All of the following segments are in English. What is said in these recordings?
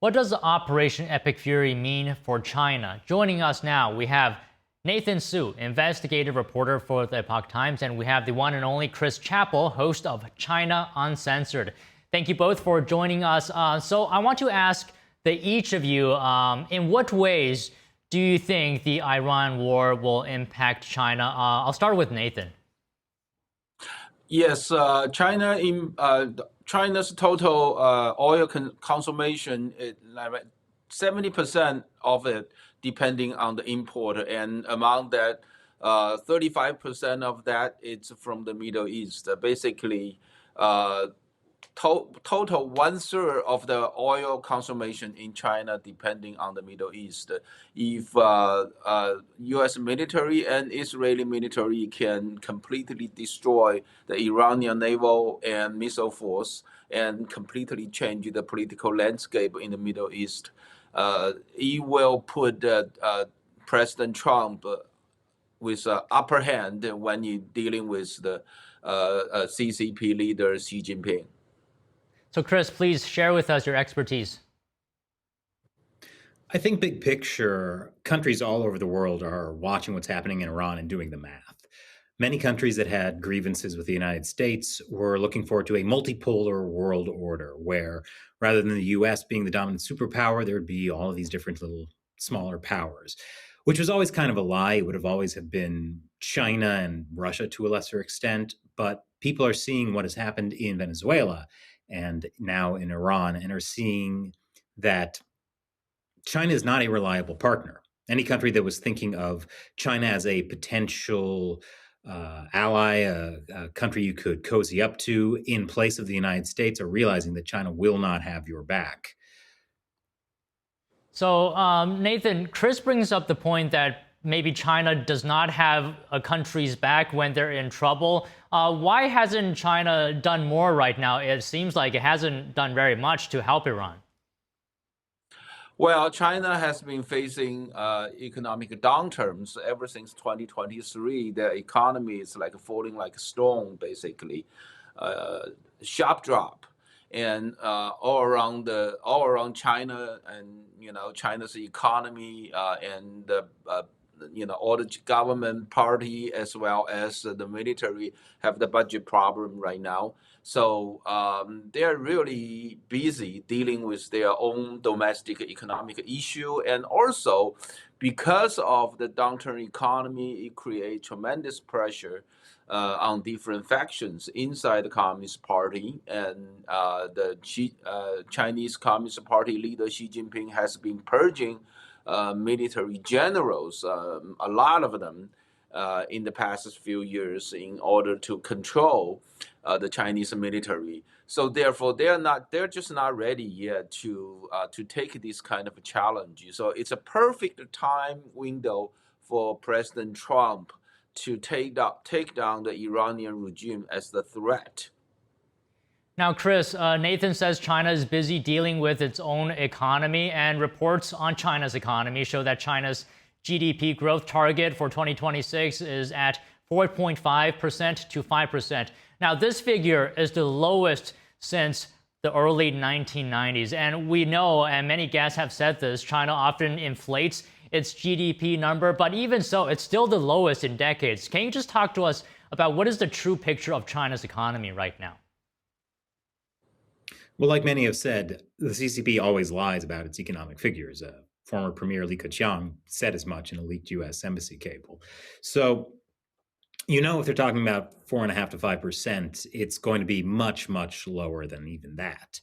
What does Operation Epic Fury mean for China? Joining us now, we have Nathan Su, investigative reporter for the Epoch Times, and we have the one and only Chris Chappell, host of China Uncensored. Thank you both for joining us. So I want to ask each of you, in what ways do you think the Iran war will impact China? I'll start with Nathan. Yes, China's total oil consumption is like 70% of it depending on the import, and among that, 35% of that is from the Middle East. Basically, uh, total one third of the oil consumption in China depending on the Middle East. If U.S. military and Israeli military can completely destroy the Iranian naval and missile force and completely change the political landscape in the Middle East, it will put President Trump with upper hand when you're dealing with the CCP leader Xi Jinping. So, Chris, please share with us your expertise. I think big picture, countries all over the world are watching what's happening in Iran and doing the math. Many countries that had grievances with the United States were looking forward to a multipolar world order where rather than the US being the dominant superpower, there would be all of these different little smaller powers, which was always kind of a lie. It would have always have been China and Russia to a lesser extent, but people are seeing what has happened in Venezuela and now in Iran and are seeing that China is not a reliable partner. Any country that was thinking of China as a potential ally, a country you could cozy up to in place of the United States, are realizing that China will not have your back. So, Nathan, Chris brings up the point that maybe China does not have a country's back when they're in trouble. Why hasn't China done more right now? It seems like it hasn't done very much to help Iran. Well, China has been facing economic downturns ever since 2023. Their economy is like falling like a stone, basically, sharp drop, and all around China, and China's economy and all the government party as well as the military have the budget problem right now. So they're really busy dealing with their own domestic economic issue, and also because of the downturn economy, it creates tremendous pressure on different factions inside the Communist Party, and Chinese Communist Party leader Xi Jinping has been purging military generals, a lot of them, in the past few years in order to control the Chinese military. So therefore, they're just not ready yet to take this kind of a challenge. So it's a perfect time window for President Trump to take down the Iranian regime as the threat. Now, Chris, Nathan says China is busy dealing with its own economy, and reports on China's economy show that China's GDP growth target for 2026 is at 4.5% to 5%. Now, this figure is the lowest since the early 1990s. And we know, and many guests have said this, China often inflates its GDP number, but even so, it's still the lowest in decades. Can you just talk to us about what is the true picture of China's economy right now? Well, like many have said, the CCP always lies about its economic figures. Former Premier Li Keqiang said as much in a leaked U.S. embassy cable. So, if they're talking about 4.5% to 5%, it's going to be much, much lower than even that.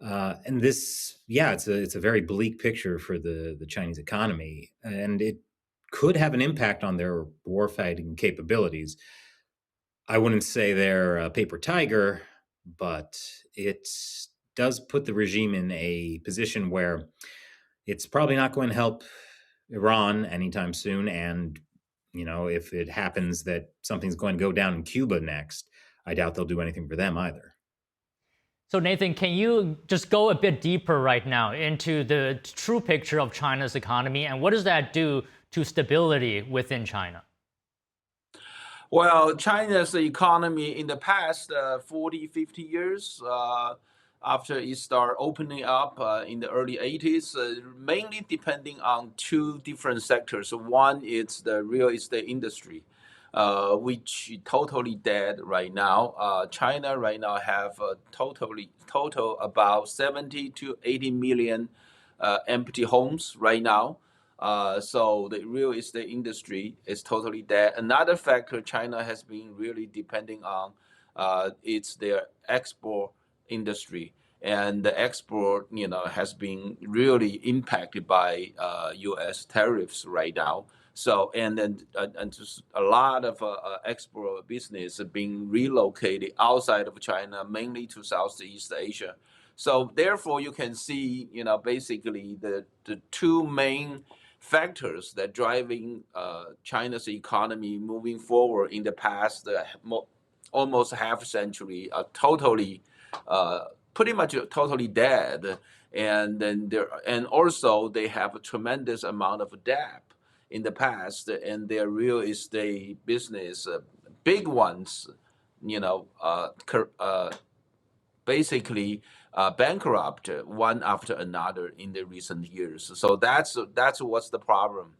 And this, yeah, it's a very bleak picture for the Chinese economy, and it could have an impact on their warfighting capabilities. I wouldn't say they're a paper tiger, but it does put the regime in a position where it's probably not going to help Iran anytime soon. And, if it happens that something's going to go down in Cuba next, I doubt they'll do anything for them either. So, Nathan, can you just go a bit deeper right now into the true picture of China's economy, and what does that do to stability within China? Well, China's economy in the past 40, 50 years after it started opening up in the early 80s, mainly depending on two different sectors. One is the real estate industry, which totally dead right now. China right now have total about 70 to 80 million empty homes right now. So the real estate industry is totally dead. Another factor China has been really depending on, it's their export industry, and the export, has been really impacted by U.S. tariffs right now. So and then and just a lot of export business being relocated outside of China, mainly to Southeast Asia. So therefore, you can see, basically the two main factors that driving China's economy moving forward in the past almost half century are totally, pretty much totally dead. And then and also they have a tremendous amount of debt in the past, and their real estate business, big ones, basically bankrupt one after another in the recent years. So that's what's the problem.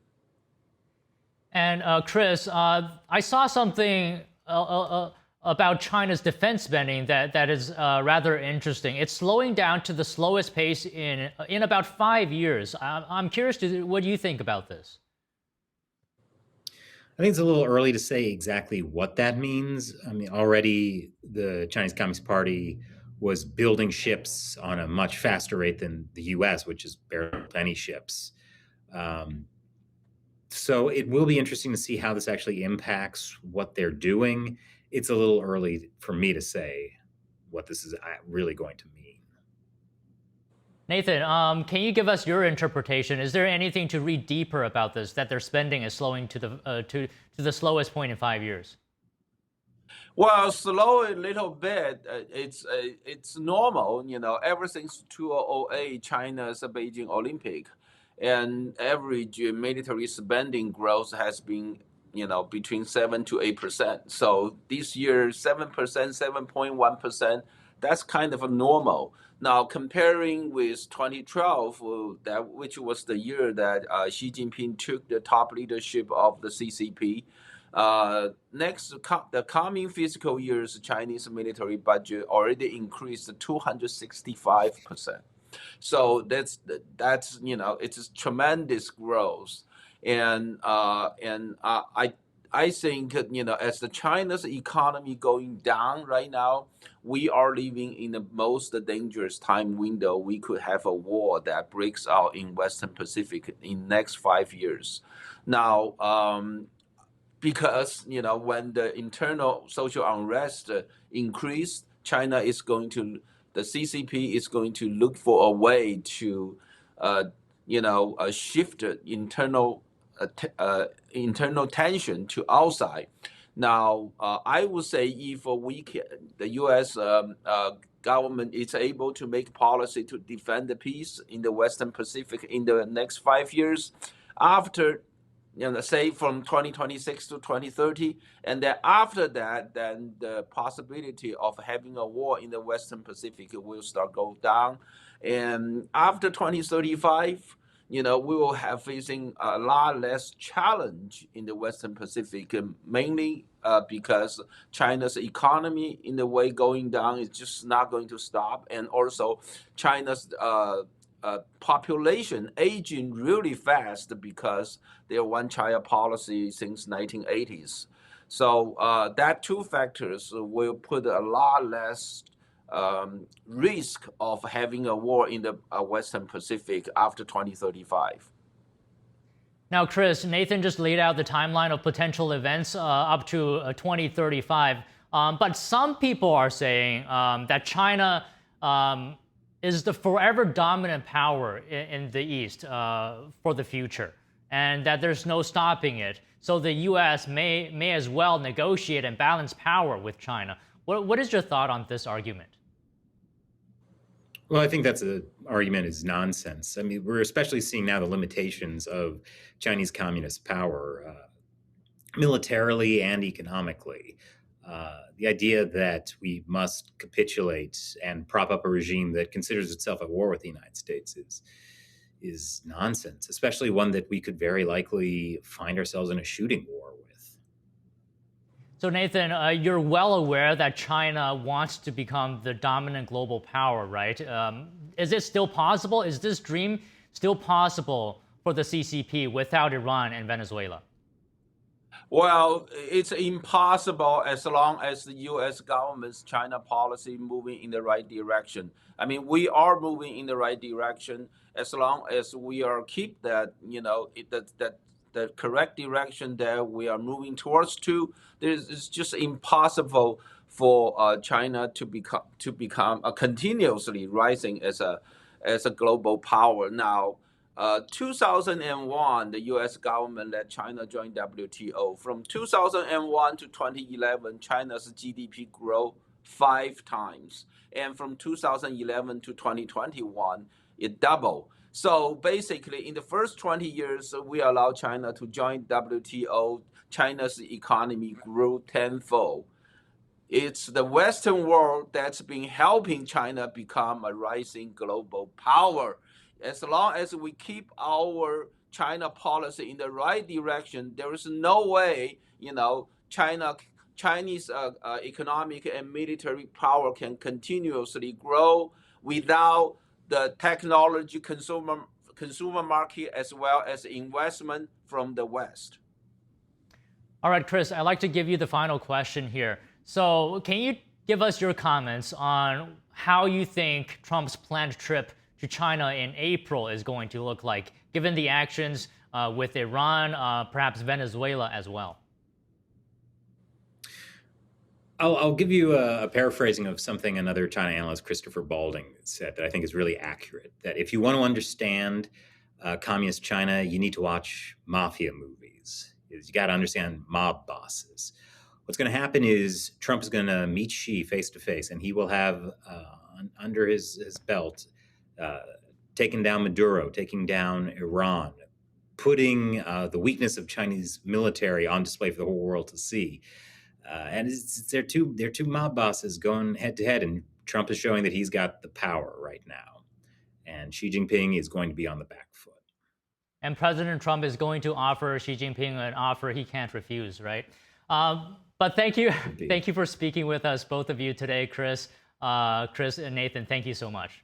And Chris, I saw something about China's defense spending that is rather interesting. It's slowing down to the slowest pace in about 5 years. I'm curious what do you think about this? I think it's a little early to say exactly what that means. I mean, already the Chinese Communist Party was building ships on a much faster rate than the U.S., which has barely built any ships. So it will be interesting to see how this actually impacts what they're doing. It's a little early for me to say what this is really going to mean. Nathan, can you give us your interpretation? Is there anything to read deeper about this, that their spending is slowing to the slowest point in 5 years? Well, slow a little bit. It's normal, Ever since 2008, China's Beijing Olympic, and average military spending growth has been, between 7 to 8%. So this year, 7%, 7.1%. That's kind of a normal. Now, comparing with 2012, which was the year that Xi Jinping took the top leadership of the CCP, the coming fiscal year's Chinese military budget already increased 265%. So that's it's a tremendous growth, and I think, as the China's economy going down right now, we are living in the most dangerous time window. We could have a war that breaks out in Western Pacific in next 5 years. Now, because when the internal social unrest increase, the CCP is going to look for a way to shift internal tension to outside. Now, I would say if the U.S. government is able to make policy to defend the peace in the Western Pacific in the next 5 years, after say from 2026 to 2030, and then after that, then the possibility of having a war in the Western Pacific will start go down, and after 2035, we will have facing a lot less challenge in the Western Pacific, mainly because China's economy in the way going down is just not going to stop, and also China's population aging really fast because their one-child policy since 1980s. So that two factors will put a lot less risk of having a war in the Western Pacific after 2035. Now, Chris, Nathan just laid out the timeline of potential events up to 2035. But some people are saying that China is the forever dominant power in the East for the future, and that there's no stopping it. So the U.S. may as well negotiate and balance power with China. What is your thought on this argument? Well, I think that's an argument is nonsense. I mean, we're especially seeing now the limitations of Chinese communist power, militarily and economically. The idea that we must capitulate and prop up a regime that considers itself at war with the United States is nonsense, especially one that we could very likely find ourselves in a shooting war with. So, Nathan, you're well aware that China wants to become the dominant global power, right? Is it still possible? Is this dream still possible for the CCP without Iran and Venezuela? Well, it's impossible as long as the U.S. government's China policy moving in the right direction. I mean, we are moving in the right direction as long as we are keep that, that the correct direction that we are moving towards to. It's just impossible for China to become continuously rising as a global power. Now, 2001, the U.S. government let China join WTO. From 2001 to 2011, China's GDP grew 5 times. And from 2011 to 2021, it doubled. So basically, in the first 20 years, we allowed China to join WTO. China's economy grew tenfold. It's the Western world that's been helping China become a rising global power. As long as we keep our China policy in the right direction, there is no way, Chinese economic and military power can continuously grow without the technology consumer market as well as investment from the West. All right, Chris, I'd like to give you the final question here. So, can you give us your comments on how you think Trump's planned trip to China in April is going to look like, given the actions with Iran, perhaps Venezuela as well? I'll give you a paraphrasing of something another China analyst, Christopher Balding, said that I think is really accurate. That if you want to understand communist China, you need to watch mafia movies. You got to understand mob bosses. What's going to happen is Trump is going to meet Xi face to face, and he will have under his belt taking down Maduro, taking down Iran, putting the weakness of Chinese military on display for the whole world to see. And they're two mob bosses going head to head, and Trump is showing that he's got the power right now, and Xi Jinping is going to be on the back foot. And President Trump is going to offer Xi Jinping an offer he can't refuse, right? But thank you for speaking with us, both of you today, Chris and Nathan. Thank you so much.